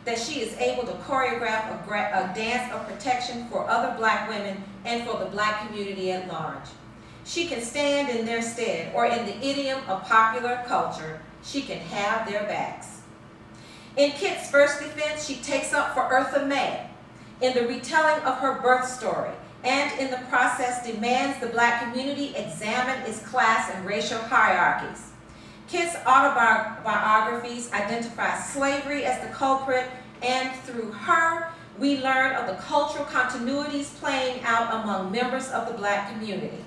that she is able to choreograph a dance of protection for other black women and for the black community at large. She can stand in their stead, or in the idiom of popular culture, she can have their backs. In Kitt's first defense, she takes up for Eartha May in the retelling of her birth story, and in the process demands the black community examine its class and racial hierarchies. Kitt's autobiographies identify slavery as the culprit, and through her, we learn of the cultural continuities playing out among members of the black community.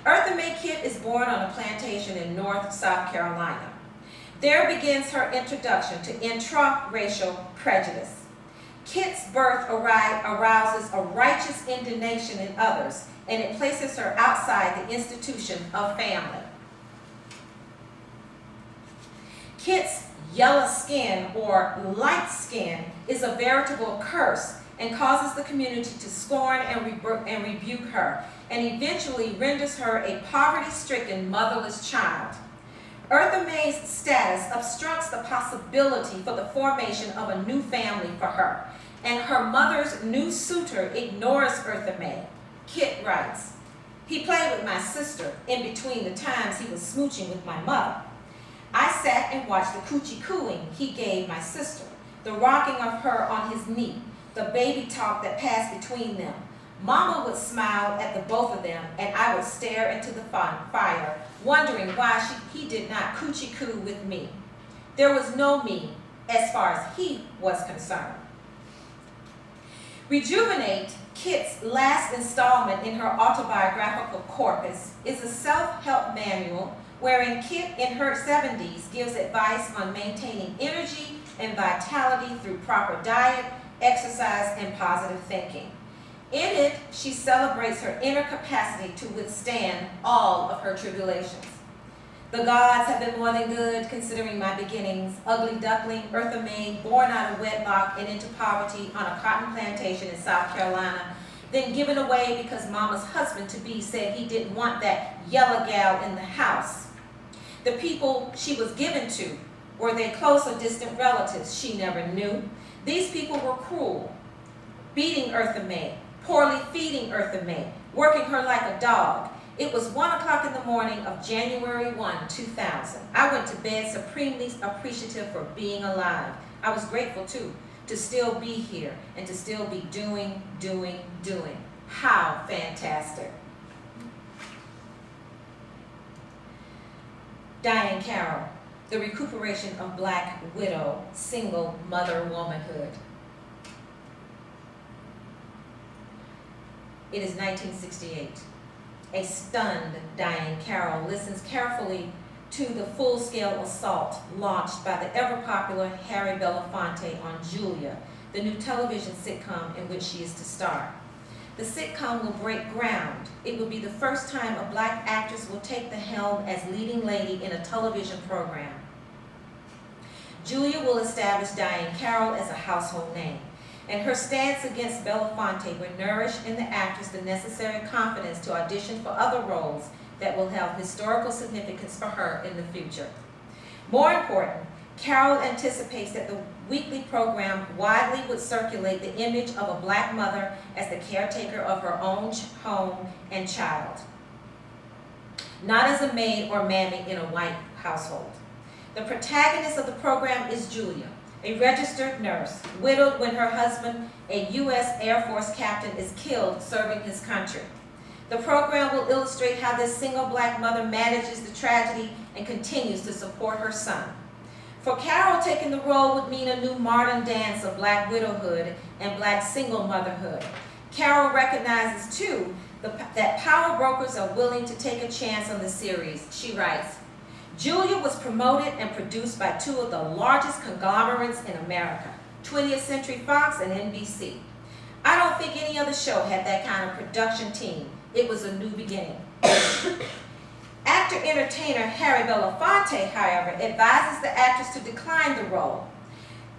Eartha May Kitt is born on a plantation in North South Carolina. There begins her introduction to intra-racial prejudice. Kitt's birth arouses a righteous indignation in others, and it places her outside the institution of family. Kitt's yellow skin or light skin is a veritable curse and causes the community to scorn and rebuke her, and eventually renders her a poverty-stricken, motherless child. Eartha May's status obstructs the possibility for the formation of a new family for her, and her mother's new suitor ignores Eartha May. Kitt writes, "He played with my sister in between the times he was smooching with my mother. I sat and watched the coochie cooing he gave my sister, the rocking of her on his knee, the baby talk that passed between them. Mama would smile at the both of them, and I would stare into the fire, wondering why he did not coochie coo with me. There was no me as far as he was concerned." Rejuvenate, Kitt's last installment in her autobiographical corpus, is a self-help manual wherein Kitt in her 70s gives advice on maintaining energy and vitality through proper diet, exercise, and positive thinking. In it, she celebrates her inner capacity to withstand all of her tribulations. "The gods have been more than good, considering my beginnings. Ugly duckling, Eartha May, born out of wedlock and into poverty on a cotton plantation in South Carolina, then given away because Mama's husband-to-be said he didn't want that yellow gal in the house. The people she was given to, were they close or distant relatives, she never knew. These people were cruel, beating Eartha May, poorly feeding Eartha May, working her like a dog. It was 1 o'clock in the morning of January 1, 2000. I went to bed supremely appreciative for being alive. I was grateful too, to still be here and to still be doing. How fantastic." Diane Carroll, The Recuperation of Black Widow, Single Mother Womanhood. It is 1968. A stunned Diane Carroll listens carefully to the full-scale assault launched by the ever-popular Harry Belafonte on Julia, the new television sitcom in which she is to star. The sitcom will break ground. It will be the first time a black actress will take the helm as leading lady in a television program. Julia will establish Diane Carroll as a household name, and her stance against Belafonte will nourish in the actress the necessary confidence to audition for other roles that will have historical significance for her in the future. More important, Carroll anticipates that the weekly program widely would circulate the image of a black mother as the caretaker of her own home and child, not as a maid or mammy in a white household. The protagonist of the program is Julia, a registered nurse, widowed when her husband, a U.S. Air Force captain, is killed serving his country. The program will illustrate how this single black mother manages the tragedy and continues to support her son. For Carroll, taking the role would mean a new modern dance of black widowhood and black single motherhood. Carroll recognizes, too, that power brokers are willing to take a chance on the series. She writes, "Julia was promoted and produced by two of the largest conglomerates in America, 20th Century Fox and NBC. I don't think any other show had that kind of production team. It was a new beginning." Actor-entertainer Harry Belafonte, however, advises the actress to decline the role.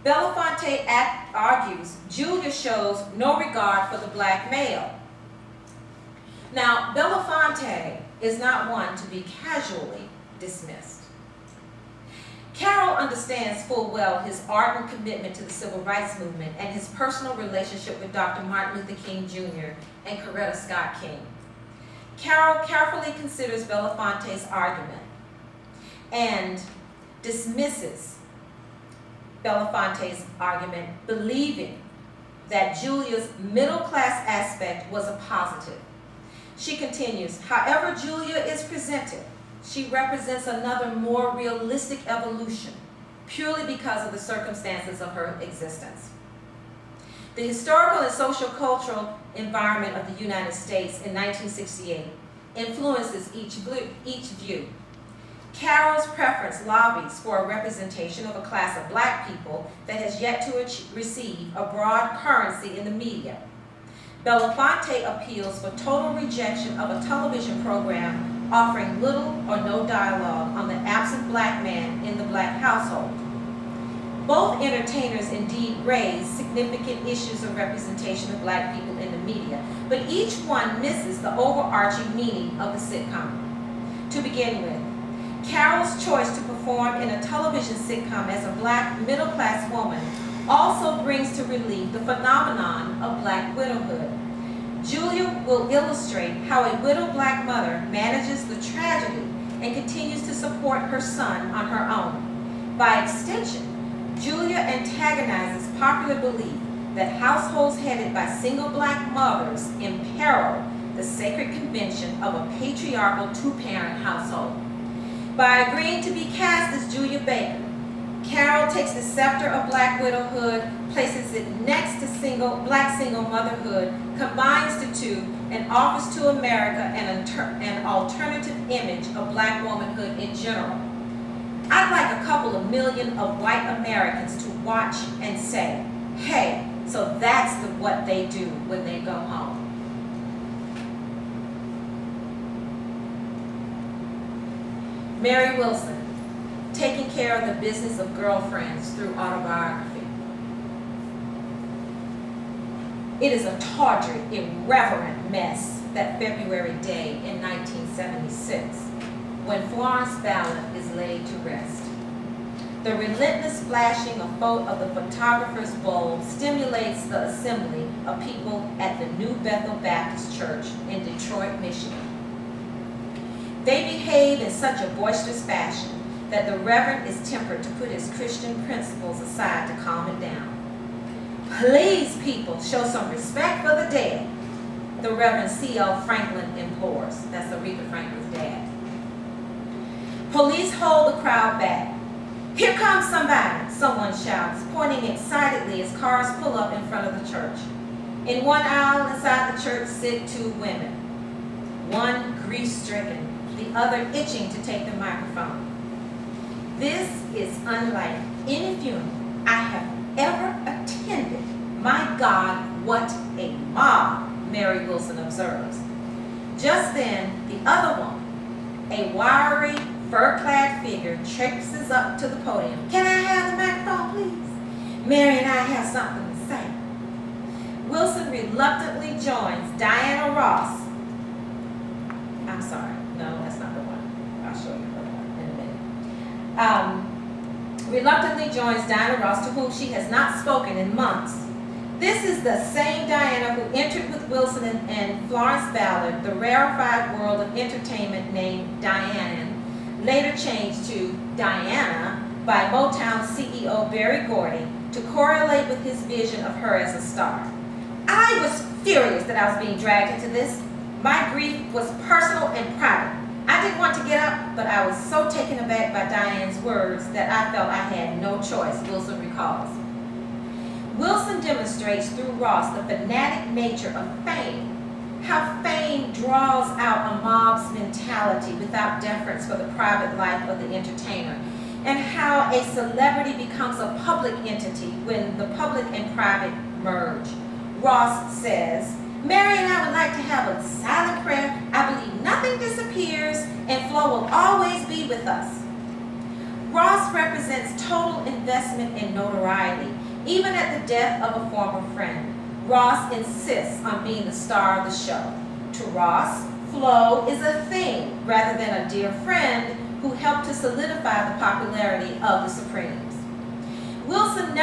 Belafonte argues Julia shows no regard for the black male. Now, Belafonte is not one to be casually dismissed. Carroll understands full well his ardent commitment to the civil rights movement and his personal relationship with Dr. Martin Luther King Jr. and Coretta Scott King. Carroll carefully considers Belafonte's argument and dismisses Belafonte's argument, believing that Julia's middle-class aspect was a positive. She continues, however Julia is presented, she represents another more realistic evolution, purely because of the circumstances of her existence. The historical and social-cultural environment of the United States in 1968 influences each view. Carroll's preference lobbies for a representation of a class of black people that has yet to receive a broad currency in the media. Belafonte appeals for total rejection of a television program offering little or no dialogue on the absent black man in the black household. Both entertainers indeed raise significant issues of representation of black people in the media, but each one misses the overarching meaning of the sitcom. To begin with, Carroll's choice to perform in a television sitcom as a black middle-class woman also brings to relief the phenomenon of black widowhood. Julia will illustrate how a widowed black mother manages the tragedy and continues to support her son on her own. By extension, Julia antagonizes popular belief that households headed by single black mothers imperil the sacred convention of a patriarchal two-parent household. By agreeing to be cast as Julia Baker, Carroll takes the scepter of black widowhood, places it next to black single motherhood, combines the two, and offers to America an alternative image of black womanhood in general. I'd like a couple of million of white Americans to watch and say, hey, so that's what they do when they go home. Mary Wilson, taking care of the business of girlfriends through autobiography. It is a tawdry, irreverent mess that February day in 1976, when Florence Ballard is laid to rest. The relentless flashing of the photographer's bulb stimulates the assembly of people at the New Bethel Baptist Church in Detroit, Michigan. They behave in such a boisterous fashion that the Reverend is tempered to put his Christian principles aside to calm it down. Please, people, show some respect for the dead, the Reverend C.L. Franklin implores. That's Aretha Franklin's dad. Police hold the crowd back. Here comes somebody, someone shouts, pointing excitedly as cars pull up in front of the church. In one aisle inside the church sit two women, one grief-stricken, the other itching to take the microphone. This is unlike any funeral I have ever attended. My God, what a mob, Mary Wilson observes. Just then, the other woman, a wiry, fur-clad figure, traipses up to the podium. Can I have the microphone, please? Mary and I have something to say. Wilson reluctantly joins Diana Ross. I'm sorry. No, that's not the one. I'll show you the one in a minute. Reluctantly joins Diana Ross, to whom she has not spoken in months. This is the same Diana who entered with Wilson and Florence Ballard the rarefied world of entertainment named Diane, later changed to Diana by Motown CEO Berry Gordy to correlate with his vision of her as a star. I was furious that I was being dragged into this. My grief was personal and private. I didn't want to get up, but I was so taken aback by Diane's words that I felt I had no choice, Wilson recalls. Wilson demonstrates through Ross the fanatic nature of fame, how fame draws out a mob's mentality without deference for the private life of the entertainer, and how a celebrity becomes a public entity when the public and private merge. Ross says, Mary and I would like to have a silent prayer. I believe nothing disappears and flow will always be with us. Ross represents total investment in notoriety, even at the death of a former friend. Ross insists on being the star of the show. To Ross, Flo is a thing rather than a dear friend who helped to solidify the popularity of the Supremes. Wilson never